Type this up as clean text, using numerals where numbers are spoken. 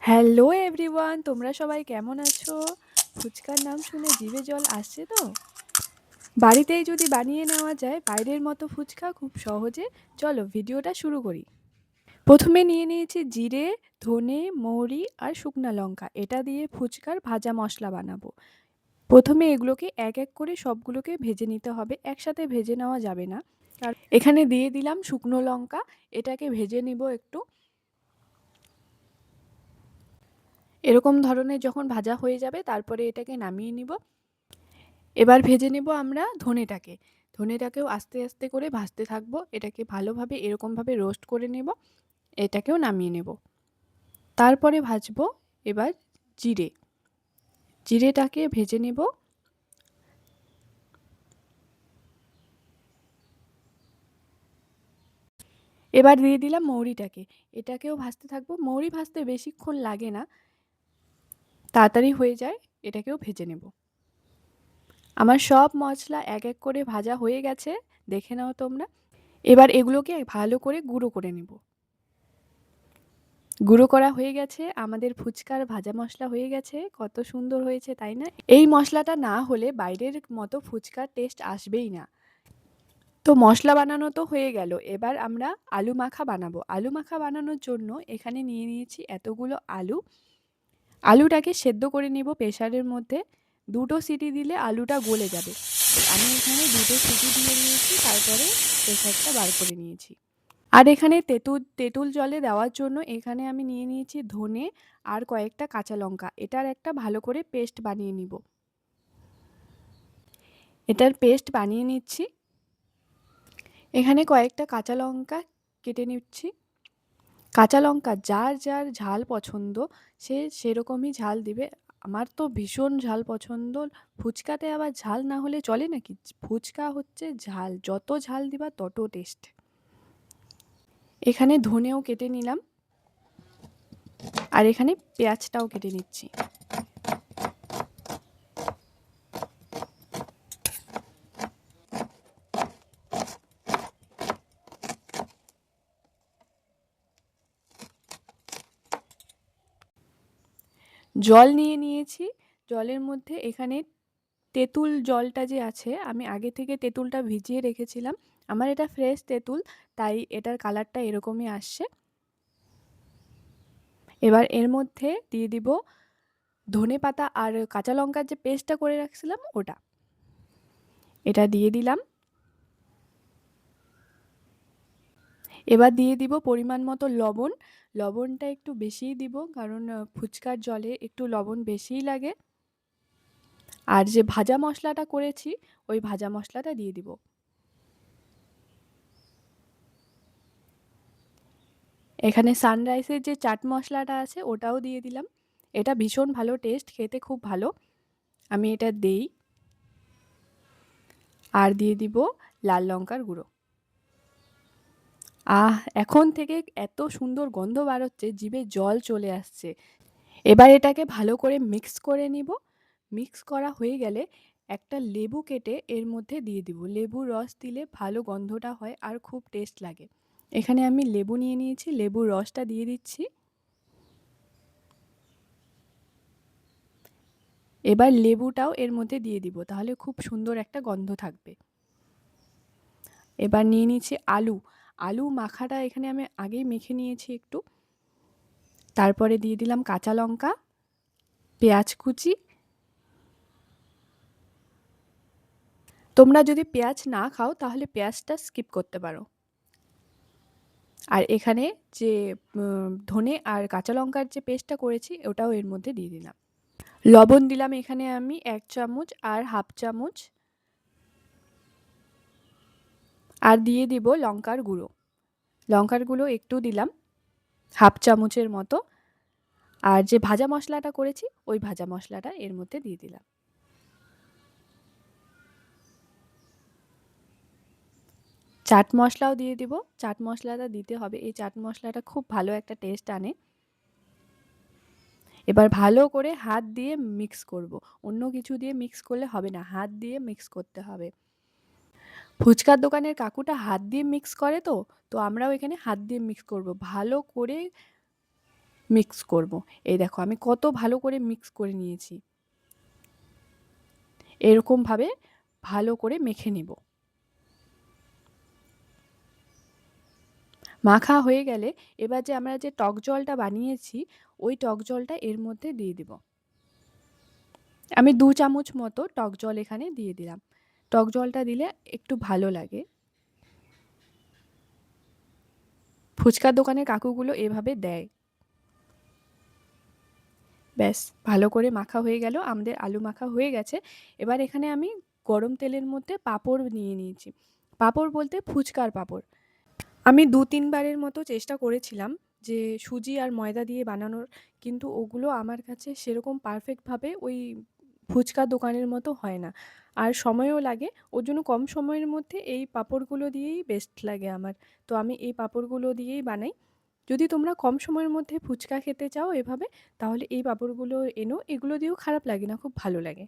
Hello everyone, তোমরা সবাই কেমন আছো? ফুচকার নাম শুনে জিভে জল আসছে তো? বাড়িতেই যদি বানিয়ে নেওয়া যায় বাইরের মতো ফুচকা খুব সহজে, চলো ভিডিওটা শুরু করি। প্রথমে নিয়ে নিয়েছি জিরে, ধনে, মৌরি আর শুকনা লঙ্কা। এটা দিয়ে ফুচকার ভাজা মশলা বানাবো। প্রথমে এগুলোকে এক এক করে সবগুলোকে ভেজে নিতে হবে, একসাথে ভেজে নেওয়া যাবে না। আর এখানে দিয়ে দিলাম শুকনো লঙ্কা, এটাকে ভেজে নিব একটু। এরকম ধরনের যখন ভাজা হয়ে যাবে তারপরে এটাকে নামিয়ে নিব। এবার ভেজে নেব আমরা ধনেটাকে। ধনেটাকেও আস্তে আস্তে করে ভাজতে থাকবো, এটাকে ভালোভাবে এরকমভাবে রোস্ট করে নেব। এটাকেও নামিয়ে নেব। তারপরে ভাজবো এবার জিরে। জিরেটাকে ভেজে নেব। এবার দিয়ে দিলাম মৌরিটাকে, এটাকেও ভাজতে থাকবো। মৌরি ভাজতে বেশিক্ষণ লাগে না, তাড়াতাড়ি হয়ে যায়। এটাকেও ভেজে নেব। আমার সব মশলা এক এক করে ভাজা হয়ে গেছে, দেখে নাও তোমরা। এবার এগুলোকে ভালো করে গুঁড়ো করে নেব। গুঁড়ো করা হয়ে গেছে, আমাদের ফুচকার ভাজা মশলা হয়ে গেছে। কত সুন্দর হয়েছে তাই না? এই মশলাটা না হলে বাইরের মতো ফুচকার টেস্ট আসবেই না। তো মশলা বানানো তো হয়ে গেল, এবার আমরা আলু মাখা বানাবো। আলু মাখা বানানোর জন্য এখানে নিয়ে নিয়েছি এতগুলো আলু। আলুটাকে সেদ্ধ করে নিব প্রেসারের মধ্যে। দুটো সিটি দিলে আলুটা গলে যাবে। আমি এখানে দুটো সিটি দিয়ে নিয়েছি, তারপরে প্রেসারটা বার করে নিয়েছি। আর এখানে তেঁতুল জলে দেওয়ার জন্য এখানে আমি নিয়ে নিয়েছি ধনে আর কয়েকটা কাঁচা লঙ্কা। এটার একটা ভালো করে পেস্ট বানিয়ে নিব। এটার পেস্ট বানিয়ে নিচ্ছি। এখানে কয়েকটা কাঁচা লঙ্কা কেটে নিচ্ছি। কাঁচা লঙ্কা যার যার ঝাল পছন্দ সে সেরকমই ঝাল দিবে। আমার তো ভীষণ ঝাল পছন্দ। ফুচকাতে আবার ঝাল না হলে চলে নাকি? ফুচকা হচ্ছে ঝাল, যত ঝাল দিবা তত টেস্ট। এখানে ধনেও কেটে নিলাম, আর এখানে পেঁয়াজটাও কেটে নিচ্ছি। জল নিয়ে নিয়েছি। জলের মধ্যে এখানে তেঁতুল জলটা যে আছে, আমি আগে থেকে তেঁতুলটা ভিজিয়ে রেখেছিলাম। আমার এটা ফ্রেশ তেঁতুল, তাই এটার কালারটা এরকমই আসছে। এবার এর মধ্যে দিয়ে দিব ধনেপাতা আর কাঁচা লঙ্কার যে পেস্টটা করে রাখছিলাম ওটা। এটা দিয়ে দিলাম। এবার দিয়ে দিব পরিমাণ মতো লবণ। লবণটা একটু বেশিই দিব, কারণ ফুচকার জলে একটু লবণ বেশিই লাগে। আর যে ভাজা মশলাটা করেছি ওই ভাজা মশলাটা দিয়ে দিব। এখানে সানরাইসের যে চাট মশলাটা আছে ওটাও দিয়ে দিলাম। এটা ভীষণ ভালো টেস্ট, খেতে খুব ভালো। আমি এটা দেই। আর দিয়ে দিব লাল লঙ্কার গুঁড়ো। এখন থেকে এত সুন্দর গন্ধ বার হচ্ছে, জিভে জল চলে আসছে। এবার এটাকে ভালো করে মিক্স করে নিব। মিক্স করা হয়ে গেলে একটা লেবু কেটে এর মধ্যে দিয়ে দিব। লেবুর রস দিলে ভালো গন্ধটা হয় আর খুব টেস্ট লাগে। এখানে আমি লেবু নিয়ে নিয়েছি, লেবুর রসটা দিয়ে দিচ্ছি। এবার লেবুটাও এর মধ্যে দিয়ে দিব, তাহলে খুব সুন্দর একটা গন্ধ থাকবে। এবার নিয়ে নিচ্ছি আলু। আলু মাখাটা এখানে আমি আগেই মেখে নিয়েছি একটু। তারপরে দিয়ে দিলাম কাঁচা লঙ্কা, পেঁয়াজ কুচি। তোমরা যদি পেঁয়াজ না খাও তাহলে পেঁয়াজটা স্কিপ করতে পারো। আর এখানে যে ধনে আর কাঁচা লঙ্কার যে পেস্টটা করেছি ওটাও এর মধ্যে দিয়ে দিলাম। লবণ দিলাম এখানে আমি 1 চামচ আর হাফ চামচ। আর দিয়ে দিব লঙ্কার গুঁড়ো। লঙ্কার গুঁড়ো একটু দিলাম, হাফ চামচের মতো। আর যে ভাজা মশলাটা করেছি ওই ভাজা মশলাটা এর মধ্যে দিয়ে দিলাম। চাট মশলাও দিয়ে দিব। চাট মশলাটা দিতে হবে, এই চাট মশলাটা খুব ভালো একটা টেস্ট আনে। এবার ভালো করে হাত দিয়ে মিক্স করব। অন্য কিছু দিয়ে মিক্স করলে হবে না, হাত দিয়ে মিক্স করতে হবে। ফুচকার দোকানের কাকুটা হাত দিয়ে মিক্স করে, তো তো আমরাও এখানে হাত দিয়ে মিক্স করব ভালো করে। মিক্স করব। এই দেখো আমি কত ভালো করে মিক্স করে নিয়েছি। এরকমভাবে ভালো করে মেখে নেব। মাখা হয়ে গেলে এবার যে আমরা যে টক জলটা বানিয়েছি ওই টক জলটা এর মধ্যে দিয়ে দিব। আমি ২ চামচ মতো টক জল এখানে দিয়ে দিলাম। টক জলটা দিলে একটু ভালো লাগে। ফুচকার দোকানের কাকুগুলো এভাবে দেয়। ব্যাস ভালো করে মাখা হয়ে গেল, আমাদের আলু মাখা হয়ে গেছে। এবার এখানে আমি গরম তেলের মধ্যে পাঁপড় নিয়ে নিয়েছি। পাঁপড় বলতে ফুচকার পাঁপড়। আমি ২-৩ বারের মতো চেষ্টা করেছিলাম যে সুজি আর ময়দা দিয়ে বানানোর, কিন্তু ওগুলো আমার কাছে সেরকম পারফেক্টভাবে ওই ফুচকার দোকানের মতো হয় না। আর সময়ও লাগে। ওর জন্য কম সময়ের মধ্যে এই পাঁপড়গুলো দিয়েই বেস্ট লাগে আমার। তো আমি এই পাঁপড়গুলো দিয়েই বানাই। যদি তোমরা কম সময়ের মধ্যে ফুচকা খেতে চাও এভাবে, তাহলে এই পাঁপড়গুলো এনো। এগুলো দিয়েও খারাপ লাগে না, খুব ভালো লাগে।